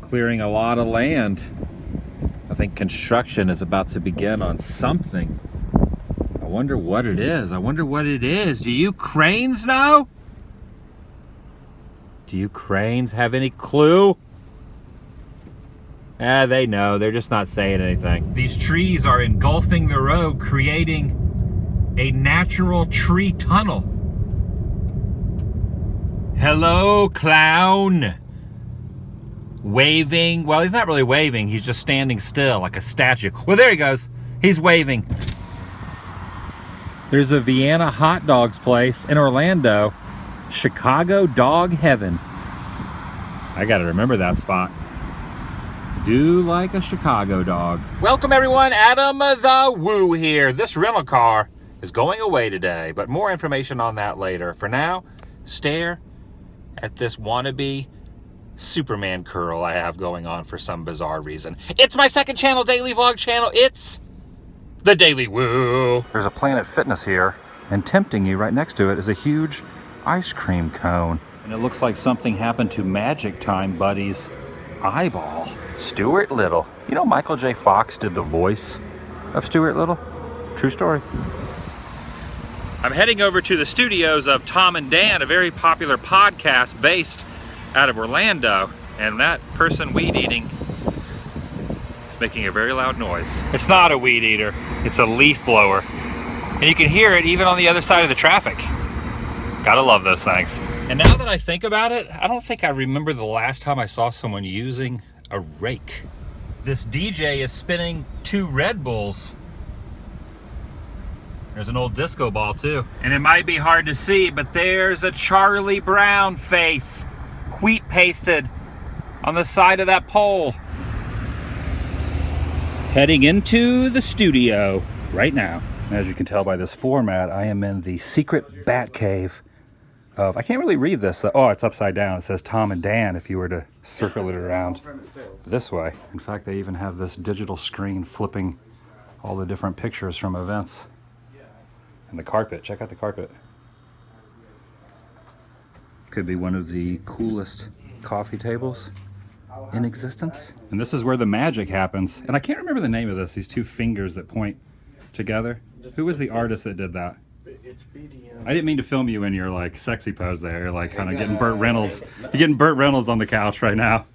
clearing a lot of land. I think construction is about to begin on something. I wonder what it is. I wonder what it is. Do you cranes know? Do you cranes have any clue? They know. They're just not saying anything. These trees are engulfing the road, creating a natural tree tunnel. Hello, clown. Waving. Well, he's not really waving. He's just standing still like a statue. Well, there he goes. He's waving. There's a Vienna hot dogs place in Orlando. Chicago Dog Heaven. I gotta remember that spot. Do like a Chicago dog. Welcome everyone, Adam the Woo here. This rental car is going away today, but more information on that later. For now, stare at this wannabe Superman curl I have going on for some bizarre reason. It's my second channel, daily vlog channel. It's the Daily Woo. There's a Planet Fitness here, and tempting you right next to it is a huge ice cream cone. And it looks like something happened to Magic Time Buddy's eyeball. Stuart Little. You know Michael J. Fox did the voice of Stuart Little? True story. I'm heading over to the studios of Tom and Dan, a very popular podcast based out of Orlando, and that person weed eating is making a very loud noise. It's not a weed eater, it's a leaf blower. And you can hear it even on the other side of the traffic. Gotta love those things. And now that I think about it, I don't think I remember the last time I saw someone using a rake. This DJ is spinning 2 Red Bulls. There's an old disco ball too. And it might be hard to see, but there's a Charlie Brown face wheat pasted on the side of that pole. Heading into the studio right now. As you can tell by this format, I am in the secret bat cave of, I can't really read this. Oh, it's upside down. It says Tom and Dan if you were to circle it around this way. In fact, they even have this digital screen flipping all the different pictures from events. And the carpet, check out the carpet. Could be one of the coolest coffee tables in existence. And this is where the magic happens. And I can't remember the name of this, these 2 fingers that point together. Who was the artist that did that? It's BDM. I didn't mean to film you in your like sexy pose there. You're like kind of getting Burt Reynolds. You're getting Burt Reynolds on the couch right now.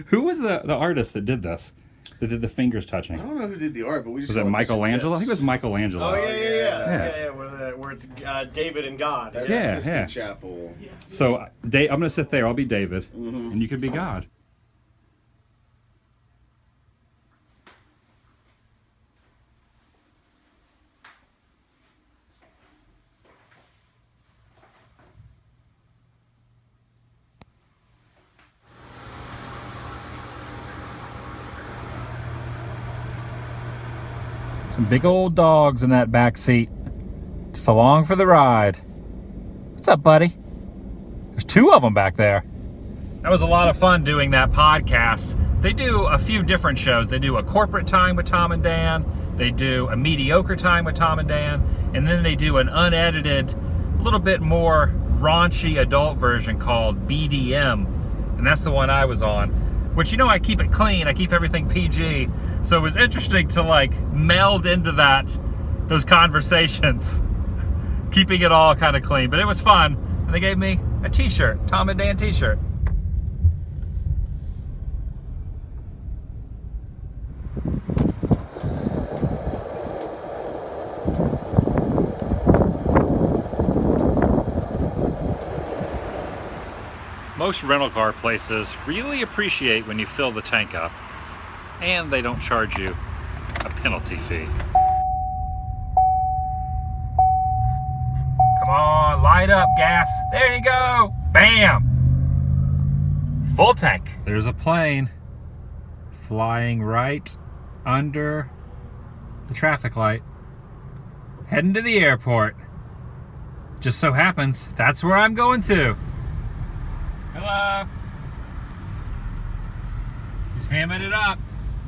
Who was the artist that did this? That did the fingers touching? I don't know who did the art, but we just was it Michelangelo? I think it was Michelangelo. Oh yeah. Where it's David and God. That's the Sistine Chapel. So I'm gonna sit there. I'll be David, and you could be God. Some big old dogs in that back seat. Just along for the ride. What's up, buddy? There's 2 of them back there. That was a lot of fun doing that podcast. They do a few different shows. They do a corporate time with Tom and Dan. They do a mediocre time with Tom and Dan. And then they do an unedited, a little bit more raunchy adult version called BDM. And that's the one I was on. Which, you know, I keep it clean. I keep everything PG. So it was interesting to like meld into those conversations, keeping it all kind of clean. But it was fun. And they gave me a t-shirt, Tom and Dan t-shirt. Most rental car places really appreciate when you fill the tank up, and they don't charge you a penalty fee. Come on, light up, gas. There you go. Bam! Full tank. There's a plane flying right under the traffic light, heading to the airport. Just so happens, that's where I'm going to. Hello. He's hamming it up.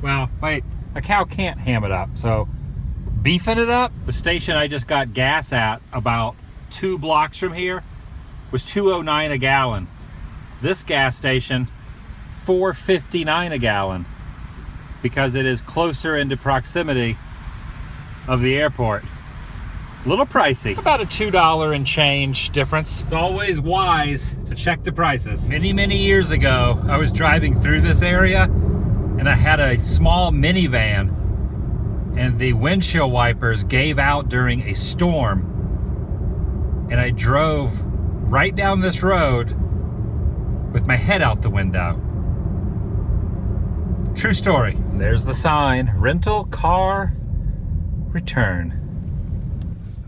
Well, wait, a cow can't ham it up, so beefing it up. The station I just got gas at about 2 blocks from here was $2.09 a gallon. This gas station, $4.59 a gallon because it is closer into proximity of the airport. A little pricey, about a $2 and change difference. It's always wise to check the prices. Many years ago, I was driving through this area and I had a small minivan and the windshield wipers gave out during a storm. And I drove right down this road with my head out the window. True story. There's the sign, rental car return.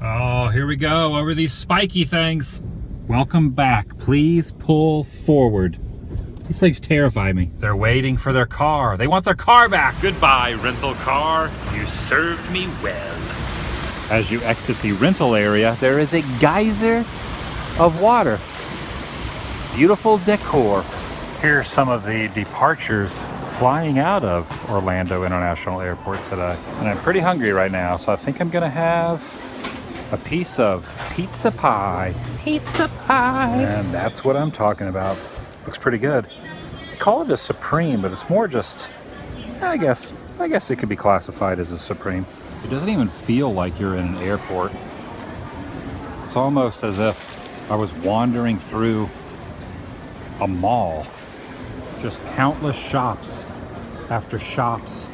Oh, here we go, over these spiky things. Welcome back, please pull forward. These things terrify me. They're waiting for their car. They want their car back. Goodbye, rental car. You served me well. As you exit the rental area, there is a geyser of water. Beautiful decor. Here are some of the departures flying out of Orlando International Airport today. And I'm pretty hungry right now, so I think I'm gonna have a piece of pizza pie. Pizza pie! And that's what I'm talking about. Looks pretty good. They call it a Supreme, but it's more just, I guess it could be classified as a Supreme. It doesn't even feel like you're in an airport. It's almost as if I was wandering through a mall. Just countless shops after shops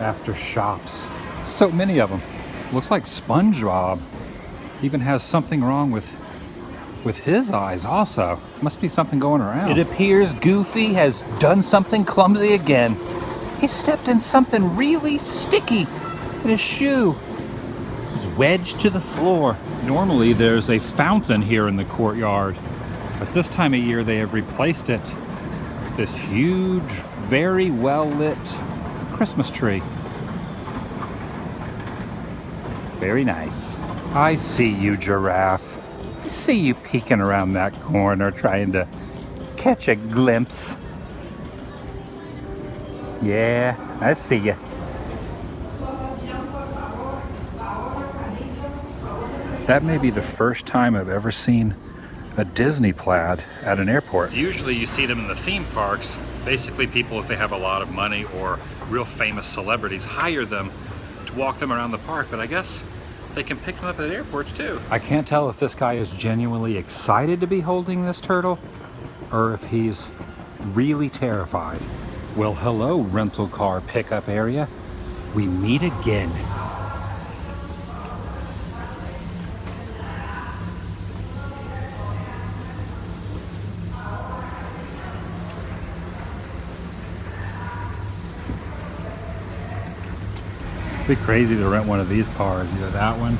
after shops. So many of them. Looks like SpongeBob even has something wrong with his eyes also. Must be something going around. It appears Goofy has done something clumsy again. He stepped in something really sticky in his shoe. He's wedged to the floor. Normally there's a fountain here in the courtyard, but this time of year they have replaced it with this huge, very well lit Christmas tree. Very nice. I see you, giraffe. I see you peeking around that corner trying to catch a glimpse. Yeah, I see you. That may be the first time I've ever seen a Disney plaid at an airport. Usually you see them in the theme parks. Basically people, if they have a lot of money or real famous celebrities, hire them to walk them around the park, but I guess they can pick them up at airports too. I can't tell if this guy is genuinely excited to be holding this turtle or if he's really terrified. Well, hello, rental car pickup area. We meet again. It'd be crazy to rent one of these cars, either that one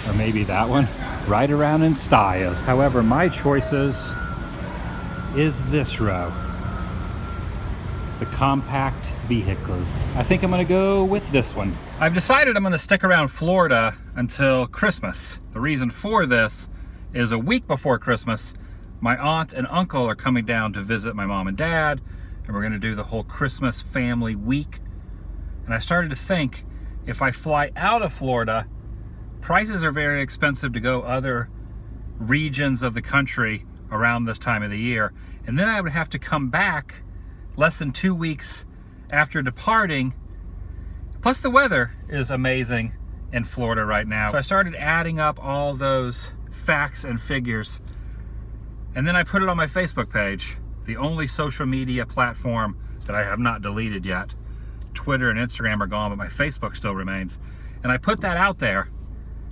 or maybe that one. Ride around in style. However, my choices is this row. The compact vehicles. I think I'm gonna go with this one. I've decided I'm gonna stick around Florida until Christmas. The reason for this is a week before Christmas, my aunt and uncle are coming down to visit my mom and dad, and we're gonna do the whole Christmas family week. And I started to think, if I fly out of Florida, prices are very expensive to go other regions of the country around this time of the year. And then I would have to come back less than 2 weeks after departing. Plus the weather is amazing in Florida right now. So I started adding up all those facts and figures. And then I put it on my Facebook page, the only social media platform that I have not deleted yet. Twitter and Instagram are gone, but my Facebook still remains. And I put that out there,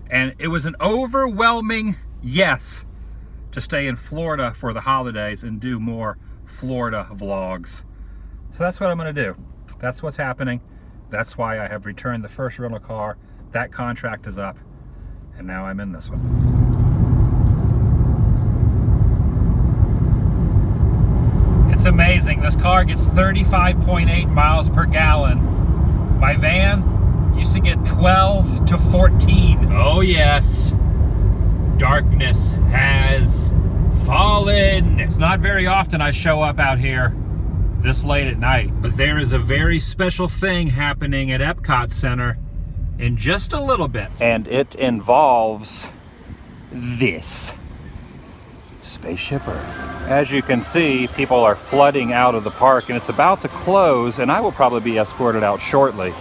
and it was an overwhelming yes to stay in Florida for the holidays and do more Florida vlogs. So that's what I'm gonna do. That's what's happening. That's why I have returned the first rental car. That contract is up, and now I'm in this one. It's amazing. This car gets 35.8 miles per gallon. My van used to get 12 to 14. Oh yes, darkness has fallen. It's not very often I show up out here this late at night, but there is a very special thing happening at Epcot Center in just a little bit. And it involves this. Spaceship Earth. As you can see, people are flooding out of the park and it's about to close, and I will probably be escorted out shortly.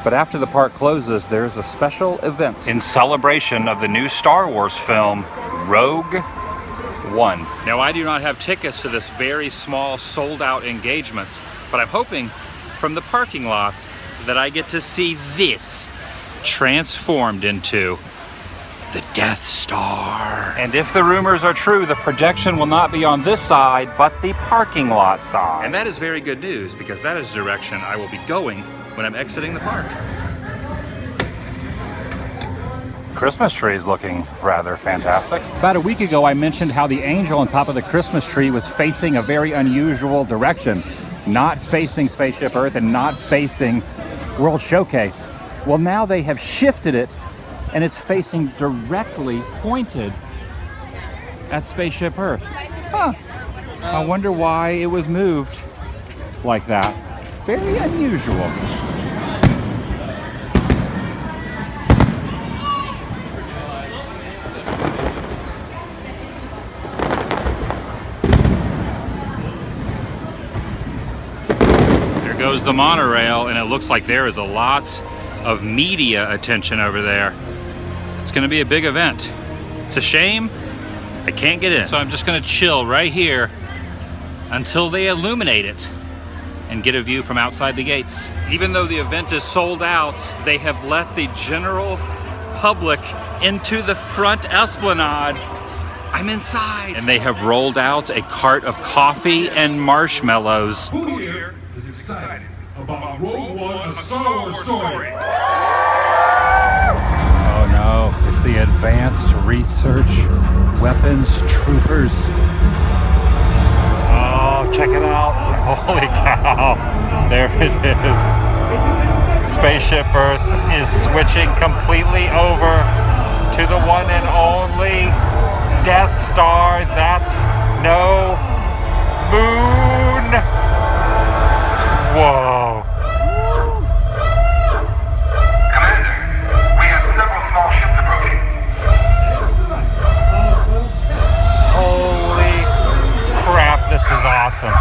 But after the park closes, there's a special event in celebration of the new Star Wars film, Rogue One. Now, I do not have tickets to this very small sold-out engagement, but I'm hoping from the parking lot that I get to see this transformed into the Death Star. And if the rumors are true, the projection will not be on this side, but the parking lot side. And that is very good news, because that is the direction I will be going when I'm exiting the park. Christmas tree is looking rather fantastic. About a week ago, I mentioned how the angel on top of the Christmas tree was facing a very unusual direction, not facing Spaceship Earth and not facing World Showcase. Well, now they have shifted it, and it's facing directly pointed at Spaceship Earth. Huh. I wonder why it was moved like that. Very unusual. There goes the monorail, and it looks like there is a lot of media attention over there. It's gonna be a big event. It's a shame I can't get in. So I'm just gonna chill right here until they illuminate it and get a view from outside the gates. Even though the event is sold out, they have let the general public into the front esplanade. I'm inside. And they have rolled out a cart of coffee and marshmallows. Who here is excited about Rogue One, a Star Wars story? Oh no, it's the Advanced Research Weapons Troopers. Oh, check it out. Holy cow. There it is. Spaceship Earth is switching completely over to the one and only Death Star. That's no moon. Whoa. Commander, we have several small ships approaching. Holy crap, this is awesome.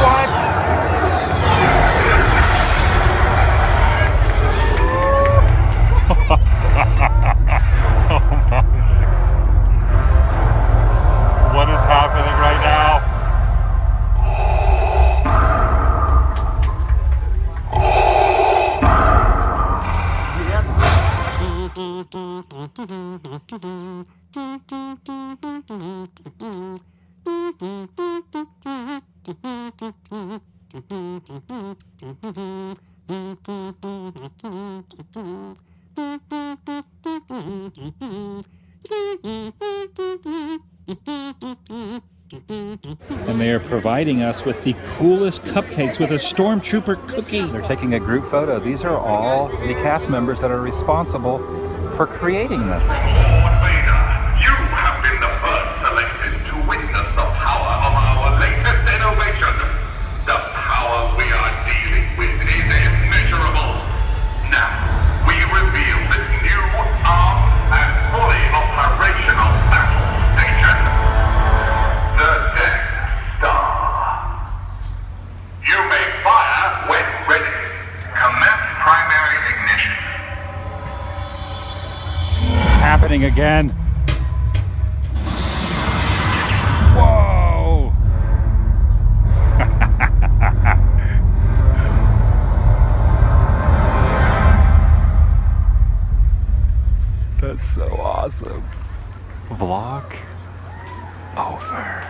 What? Oh my. What is happening right now? And they are providing us with the coolest cupcakes with a stormtrooper cookie. They're taking a group photo. These are all the cast members that are responsible for creating this. Lord Vader, you have been the first selected to witness the power of our latest innovation. The power we are dealing with is immeasurable. Now, we reveal this new armed and fully operational battle station. The Death Star. You may fire when ready. Commence primary ignition. Happening again. Whoa! That's so awesome. Vlog over.